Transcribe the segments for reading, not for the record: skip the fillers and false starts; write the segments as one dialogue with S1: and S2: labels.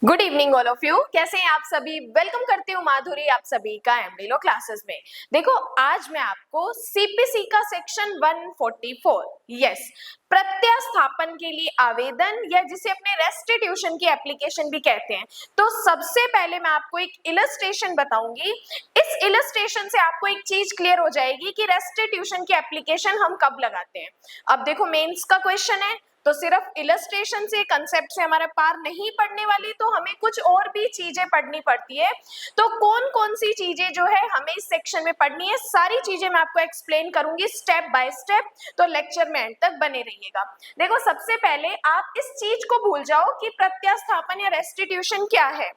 S1: Good evening all of you. कैसे हैं आप सभी? वेलकम करती हूँ माधुरी आप सभी का एमडीलो क्लासेस में। देखो, आज मैं आपको सीपीसी का सेक्शन 144 यस प्रत्यास्थापन के लिए आवेदन या जिसे अपने रेस्टिट्यूशन की एप्लीकेशन भी कहते हैं। तो सबसे पहले मैं आपको एक इलस्ट्रेशन बताऊंगी। इस इलस्ट्रेशन से आपको एक चीज क्लियर हो जाएगी कि रेस्टिट्यूशन की एप्लीकेशन हम कब लगाते हैं। अब देखो, मेंस का क्वेश्चन है तो सिर्फ इलस्ट्रेशन से, कंसेप्ट से हमारे पार नहीं पढ़ने वाली, तो हमें कुछ और भी चीजें पढ़नी पड़ती है। तो कौन कौन सी चीजें जो है हमें इस सेक्शन में पढ़नी है, सारी चीजें मैं आपको एक्सप्लेन करूंगी स्टेप बाय स्टेप। तो लेक्चर में एंड तक बने रहिएगा। देखो, सबसे पहले आप इस चीज को भूल जाओ कि प्रत्यास्थापन या रेस्टिट्यूशन क्या है।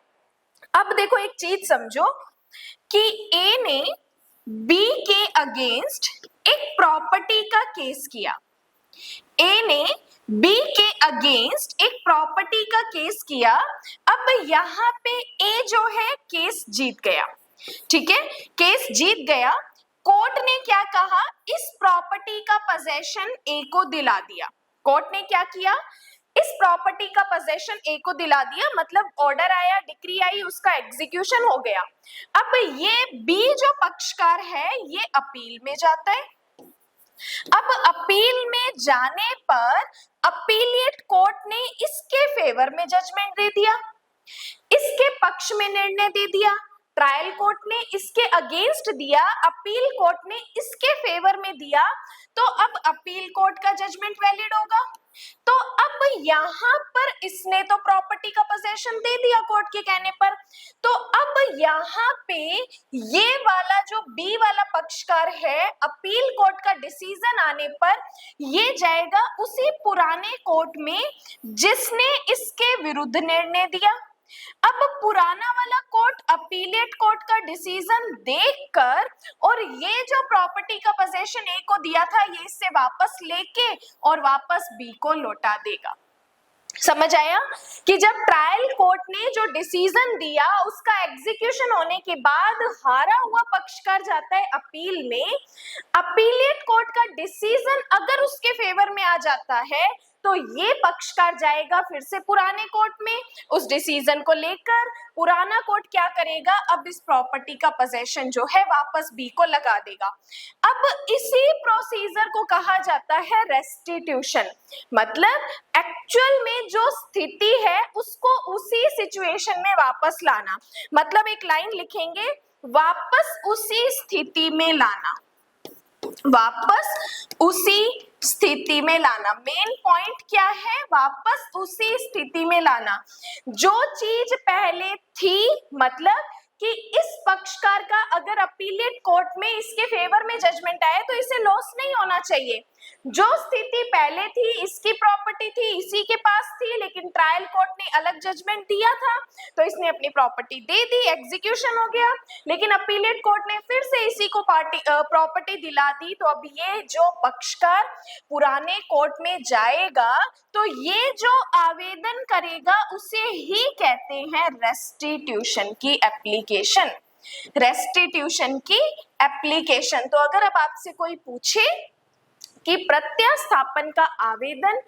S1: अब देखो, एक चीज समझो कि ए ने बी के अगेंस्ट एक प्रॉपर्टी का केस किया। ए ने बी के अगेंस्ट एक प्रॉपर्टी का केस किया। अब यहाँ पे ए जो है केस जीत गया, ठीक है, केस जीत गया। कोर्ट ने क्या कहा? इस प्रॉपर्टी का पोजेशन ए को दिला दिया। कोर्ट ने क्या किया? इस प्रॉपर्टी का पोजेशन ए को दिला दिया, मतलब ऑर्डर आया, डिक्री आई, उसका एग्जीक्यूशन हो गया। अब ये बी जो पक्षकार है ये अपील में जाता है। अब अपील में जाने पर अपीलिएट कोर्ट ने इसके फेवर में जजमेंट दे दिया, इसके पक्ष में निर्णय दे दिया। ट्रायल कोर्ट ने इसके अगेंस्ट दिया, अपील कोर्ट ने इसके फेवर में दिया। तो अब अपील कोर्ट का जजमेंट वैलिड होगा। तो अब यहाँ पर इसने तो प्रॉपर्टी का पोजेशन दे दिया कोर्ट के कहने पर। तो अब यहाँ पे ये वाला जो बी वाला पक्षकार है, अपील कोर्ट का डिसीजन आने पर ये जाएगा उसी पुराने कोर्ट में जिसने इसके विरुद्ध निर्णय दिया। अब पुराना वाला कोर्ट अपीलेट कोर्ट का डिसीजन देखकर और ये जो प्रॉपर्टी का पोजेशन ए को दिया था ये इससे वापस लेके और वापस बी को लौटा देगा। समझ आया कि जब ट्रायल कोर्ट ने जो डिसीजन दिया उसका एग्जीक्यूशन होने के बाद हारा हुआ पक्षकार जाता है अपील में। अपीलेट कोर्ट का डिसीजन अगर उसके फेवर में आ जाता है तो ये पक्षकार जाएगा फिर से पुराने कोर्ट में उस डिसीजन को लेकर। पुराना कोर्ट क्या करेगा? अब इस प्रॉपर्टी का पोजेशन जो है वापस बी को लगा देगा। अब इसी प्रोसीजर को कहा जाता है रेस्टिट्यूशन। मतलब एक्चुअल में जो स्थिति है उसको उसी सिचुएशन में वापस लाना। मतलब एक लाइन लिखेंगे, वापस उसी स्थिति में लाना, वापस उसी स्थिति में लाना। मेन पॉइंट क्या है? वापस उसी स्थिति में लाना। जो चीज पहले थी, मतलब कि इस पक्षकार का अगर अपीलेट कोर्ट में इसके फेवर में जजमेंट आए तो इसे लॉस नहीं होना चाहिए। जो स्थिति पहले थी, इसकी प्रॉपर्टी थी, इसी के पास थी, लेकिन ट्रायल कोर्ट ने अलग जजमेंट दिया था तो इसने अपनी प्रॉपर्टी दे दी, एग्जीक्यूशन हो गया। लेकिन अपीलेट कोर्ट ने फिर से इसी को प्रॉपर्टी दिला दी। तो अब ये जो पक्षकार पुराने कोर्ट में जाएगा तो ये जो आवेदन करेगा उसे ही कहते हैं रेस्टिट्यूशन की एप्लीकेशन। रेस्टिट्यूशन की एप्लीकेशन। तो अगर अब आपसे कोई पूछे कि प्रत्यास्थापन का आवेदन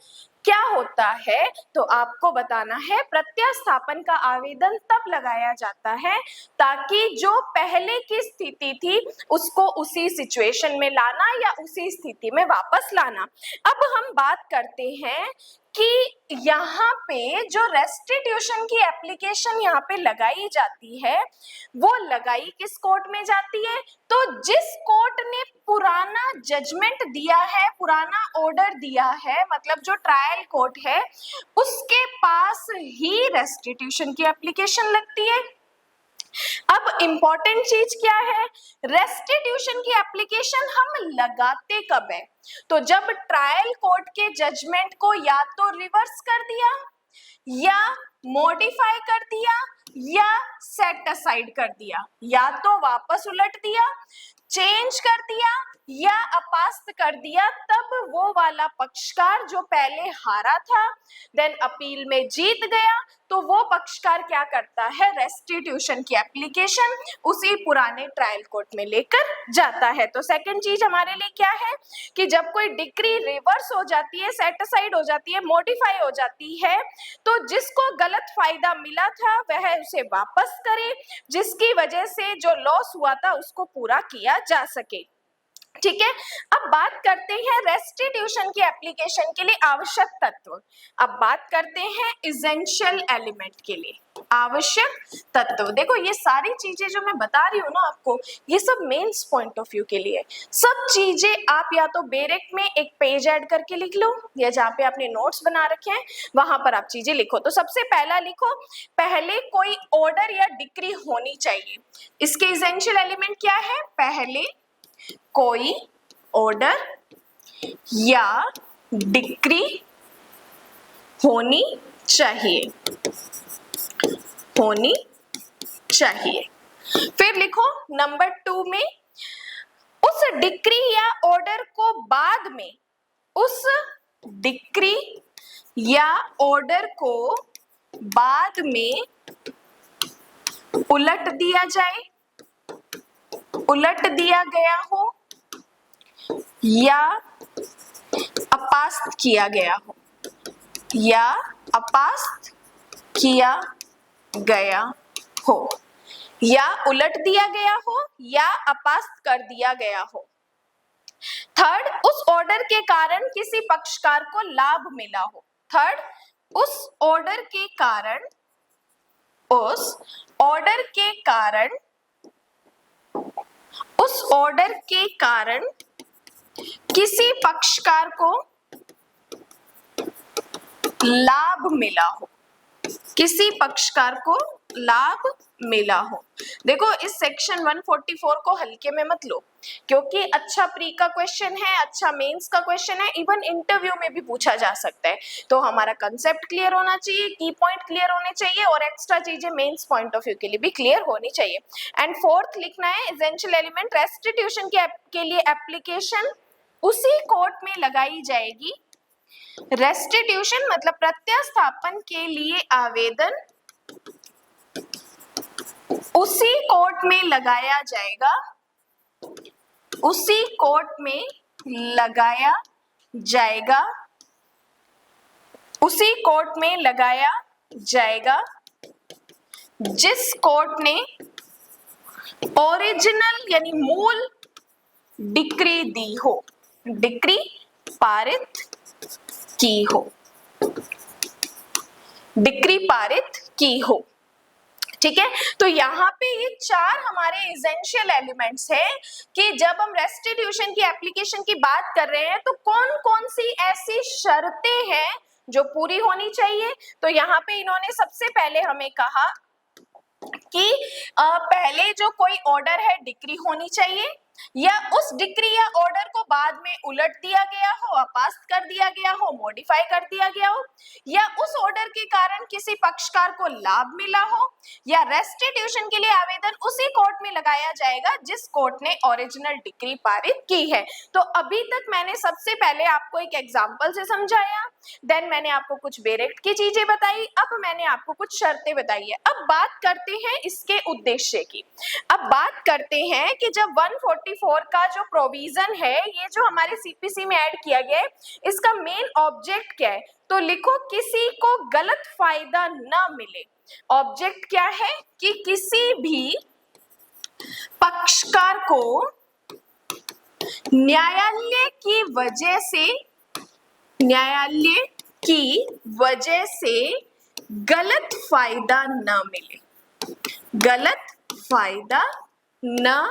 S1: क्या होता है तो आपको बताना है प्रत्यास्थापन का आवेदन तब लगाया जाता है ताकि जो पहले की स्थिति थी उसको उसी सिचुएशन में लाना या उसी स्थिति में वापस लाना। अब हम बात करते हैं कि यहाँ पे जो रेस्टिट्यूशन की एप्लीकेशन यहाँ पे लगाई जाती है वो लगाई किस कोर्ट में जाती है? तो जिस कोर्ट ने पुराना जजमेंट दिया है, पुराना ऑर्डर दिया है, मतलब जो ट्रायल कोर्ट है उसके पास ही रेस्टिट्यूशन की एप्लीकेशन लगती है। अब इंपॉर्टेंट चीज क्या है? रेस्टिट्यूशन की एप्लीकेशन हम लगाते कब है? तो जब ट्रायल कोर्ट के जजमेंट को या तो रिवर्स कर दिया या मॉडिफाई कर दिया या सेट असाइड कर दिया, या तो वापस उलट दिया, चेंज कर दिया या अपास्त कर दिया, तब वो वाला पक्षकार जो पहले हारा था देन अपील में जीत गया, तो वो पक्षकार क्या करता है, रेस्टिट्यूशन की एप्लीकेशन उसी पुराने ट्रायल कोर्ट में लेकर जाता है। तो सेकंड चीज हमारे लिए क्या है कि जब कोई डिक्री रिवर्स हो जाती है, सेट असाइड हो जाती है, मॉडिफाई हो जाती है, तो जिसको गलत फायदा मिला था वह उसे वापस करे, जिसकी वजह से जो लॉस हुआ था उसको पूरा किया जा सके। ठीक है, अब बात करते हैं रेस्टिट्यूशन की एप्लीकेशन के लिए आवश्यक तत्व। अब बात करते हैं एसेंशियल एलिमेंट के लिए आवश्यक तत्व। देखो ये सारी चीजें जो मैं बता रही हूँ ना आपको, ये सब मेंस पॉइंट ऑफ व्यू के लिए। सब चीजें आप या तो बेरेक में एक पेज ऐड करके लिख लो, या जहाँ पे आपने नोट्स बना रखे हैं वहां पर आप चीजें लिखो। तो सबसे पहला लिखो, पहले कोई ऑर्डर या डिक्री होनी चाहिए। इसके एसेंशियल एलिमेंट क्या है, पहले कोई ऑर्डर या डिक्री होनी चाहिए, होनी चाहिए। फिर लिखो नंबर 2 में, उस डिक्री या ऑर्डर को बाद में, उस डिक्री या ऑर्डर को बाद में उलट दिया जाए, उलट दिया गया हो या अपास्त किया गया हो, या अपास्त किया गया हो, या उलट दिया गया हो या अपास्त कर दिया गया हो। थर्ड, उस ऑर्डर के कारण किसी पक्षकार को लाभ मिला हो। थर्ड, उस ऑर्डर के कारण, उस ऑर्डर के कारण, उस ऑर्डर के कारण किसी पक्षकार को लाभ मिला हो, किसी पक्षकार को लाभ मिला हो। देखो इस सेक्शन 144 को हल्के में मत लो, क्योंकि अच्छा प्री का क्वेश्चन है, अच्छा मेंस का क्वेश्चन है, इवन इंटरव्यू में भी पूछा जा सकता है। तो हमारा कंसेप्ट क्लियर होना चाहिए, की पॉइंट क्लियर होने चाहिए, और एक्स्ट्रा चीजें मेंस पॉइंट ऑफ व्यू के लिए भी क्लियर होनी चाहिए। एंड फोर्थ लिखना है, एसेंशियल एलिमेंट रेस्टिट्यूशन के लिए एप्लीकेशन उसी कोर्ट में लगाई जाएगी। रेस्टिट्यूशन मतलब प्रत्यास्थापन के लिए आवेदन उसी कोर्ट में लगाया जाएगा, उसी कोर्ट में लगाया जाएगा, उसी कोर्ट में लगाया जाएगा जिस कोर्ट ने ओरिजिनल यानी मूल डिक्री दी हो, डिक्री पारित की हो, डिक्री पारित की हो। ठीक है, तो यहाँ पे ये चार हमारे एसेंशियल एलिमेंट्स है कि जब हम रेस्टिट्यूशन की एप्लीकेशन की बात कर रहे हैं तो कौन कौन सी ऐसी शर्तें हैं जो पूरी होनी चाहिए। तो यहाँ पे इन्होंने सबसे पहले हमें कहा कि पहले जो कोई ऑर्डर है डिक्री होनी चाहिए, या उस डिक्री या ऑर्डर को बाद में उलट दिया गया हो, अपास्त कर दिया गया हो, मॉडिफाई कर दिया गया हो, या उस ऑर्डर के कारण किसी पक्षकार को लाभ मिला हो, या रेस्टिट्यूशन के लिए आवेदन उसी कोर्ट में लगाया जाएगा जिस कोर्ट ने ओरिजिनल डिक्री पारित की है। तो अभी तक मैंने सबसे पहले आपको एक एग्जांपल से समझाया, देन मैंने आपको कुछ बेरेक्ट की चीजें बताई, अब मैंने आपको कुछ शर्तें बताई है। अब बात करते हैं इसके उद्देश्य की। अब बात करते हैं कि जब 144 का जो प्रोविजन है, ये जो हमारे सीपीसी में ऐड किया गया है, इसका मेन ऑब्जेक्ट क्या है। तो लिखो किसी को गलत फायदा ना मिले। ऑब्जेक्ट क्या है कि किसी भी पक्षकार को न्यायालय की वजह से, न्यायालय की वजह से गलत फायदा न मिले, गलत फायदा न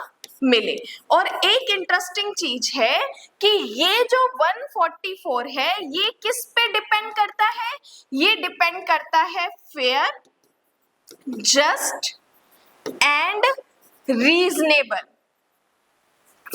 S1: मिले। और एक इंटरेस्टिंग चीज है कि ये जो 144 है ये किस पे डिपेंड करता है, ये डिपेंड करता है fair, just and reasonable,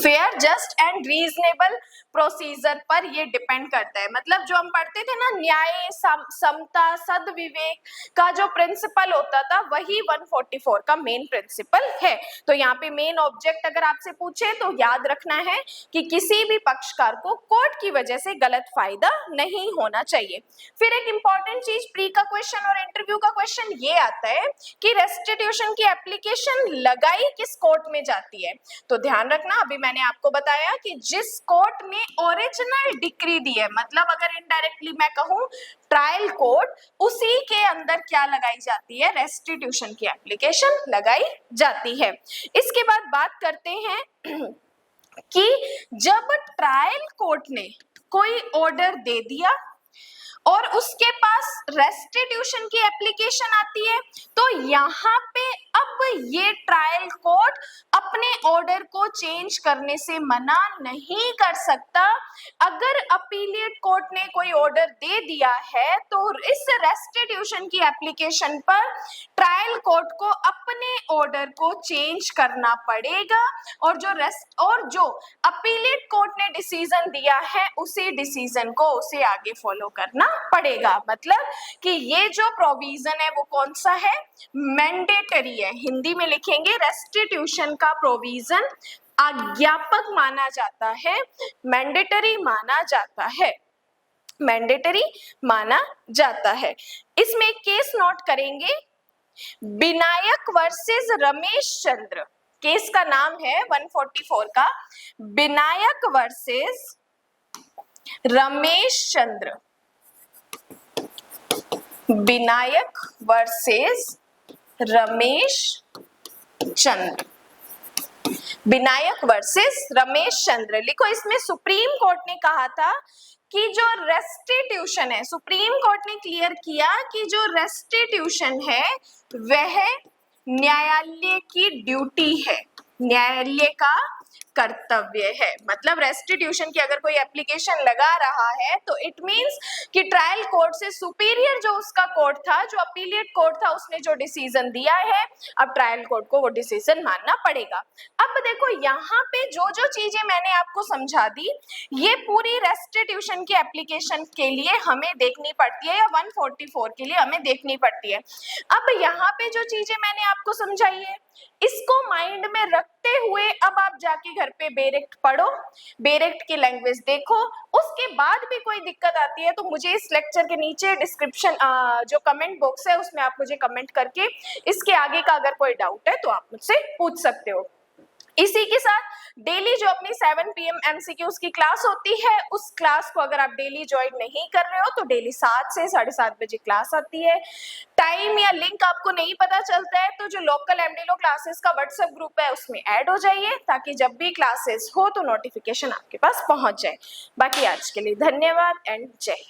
S1: fair, just and reasonable procedure पर ये डिपेंड करता है। मतलब जो हम पढ़ते थे ना, न्याय, समता, सद्विवेक का जो प्रिंसिपल होता था वही 144 का मेन प्रिंसिपल है। तो यहाँ पे मेन ऑब्जेक्ट अगर आपसे पूछे तो याद रखना है कि किसी भी पक्षकार को कोर्ट की वजह से गलत फायदा नहीं होना चाहिए। फिर एक इंपॉर्टेंट चीज प्री का क्वेश्चन और इंटरव्यू का क्वेश्चन ये आता है कि रेस्टिट्यूशन की एप्लीकेशन लगाई किस कोर्ट में जाती है। तो ध्यान रखना, अभी मैंने आपको बताया कि जिस कोर्ट ने ओरिजिनल डिक्री दी है, मतलब अगर इनडायरेक्टली मैं कहूं ट्रायल कोर्ट, उसी के अंदर क्या लगाई जाती है, रेस्टिट्यूशन की एप्लीकेशन लगाई जाती है। इसके बाद बात करते हैं कि जब ट्रायल कोर्ट ने कोई ऑर्डर दे दिया और उसके पास रेस्टिट्यूशन की एप्लीकेशन आती है, तो यहाँ पे अब ये ट्रायल कोर्ट अपने ऑर्डर को चेंज करने से मना नहीं कर सकता। अगर अपीलिएट कोर्ट ने कोई ऑर्डर दे दिया है तो इस रेस्टिट्यूशन की एप्लीकेशन पर ट्रायल कोर्ट को अपने ऑर्डर को चेंज करना पड़ेगा, और जो अपीलिएट कोर्ट ने डिसीजन दिया है उसी डिसीजन को उसे आगे फॉलो करना पड़ेगा। मतलब कि ये जो प्रोविजन है वो कौन सा है, मैंडेटरी है। हिंदी में लिखेंगे रेस्टिट्यूशन का प्रोविजन आज्ञापक माना जाता है, मैंडेटरी माना जाता है, मैंडेटरी माना जाता है। इसमें एक केस नोट करेंगे, विनायक वर्सेस रमेश चंद्र। केस का नाम है 144 का Vinayak versus Ramesh Chandra, Vinayak versus Ramesh Chandra, Vinayak versus Ramesh Chandra. लिखो, इसमें सुप्रीम कोर्ट ने कहा था कि जो रेस्टिट्यूशन है, सुप्रीम कोर्ट ने क्लियर किया कि जो रेस्टिट्यूशन है वह न्यायालय की ड्यूटी है, न्यायालय का कर्तव्य है। मतलब रेस्टिट्यूशन की अगर कोई एप्लीकेशन लगा रहा है तो इट मींस कि ट्रायल कोर्ट से सुपीरियर जो उसका कोर्ट था, जो अपीलिएट कोर्ट था, उसने जो डिसीजन दिया है, अब ट्रायल कोर्ट को वो डिसीजन मानना पड़ेगा। अब देखो यहाँ पे जो जो चीजें मैंने आपको समझा दी, ये पूरी रेस्टिट्यूशन की एप्लीकेशन के लिए हमें देखनी पड़ती है, या 144 के लिए हमें देखनी पड़ती है। अब यहाँ पे जो चीजें मैंने आपको समझाई है, इसको माइंड में रखते हुए अब आप जाके घर पे बेरेक्ट पढ़ो, बेरेक्ट की लैंग्वेज देखो। उसके बाद भी कोई दिक्कत आती है तो मुझे इस लेक्चर के नीचे डिस्क्रिप्शन जो कमेंट बॉक्स है उसमें आप मुझे कमेंट करके इसके आगे का अगर कोई डाउट है तो आप मुझसे पूछ सकते हो। इसी के साथ डेली जो अपनी 7 PM MCQs की क्लास होती है, उस क्लास को अगर आप डेली ज्वाइन नहीं कर रहे हो तो डेली 7 से 7:30 बजे क्लास आती है। टाइम या लिंक आपको नहीं पता चलता है तो जो लोकल एमडीलो क्लासेस का व्हाट्सएप ग्रुप है उसमें ऐड हो जाइए, ताकि जब भी क्लासेस हो तो नोटिफिकेशन आपके पास पहुंच जाए। बाकी आज के लिए धन्यवाद एंड जय हिंद।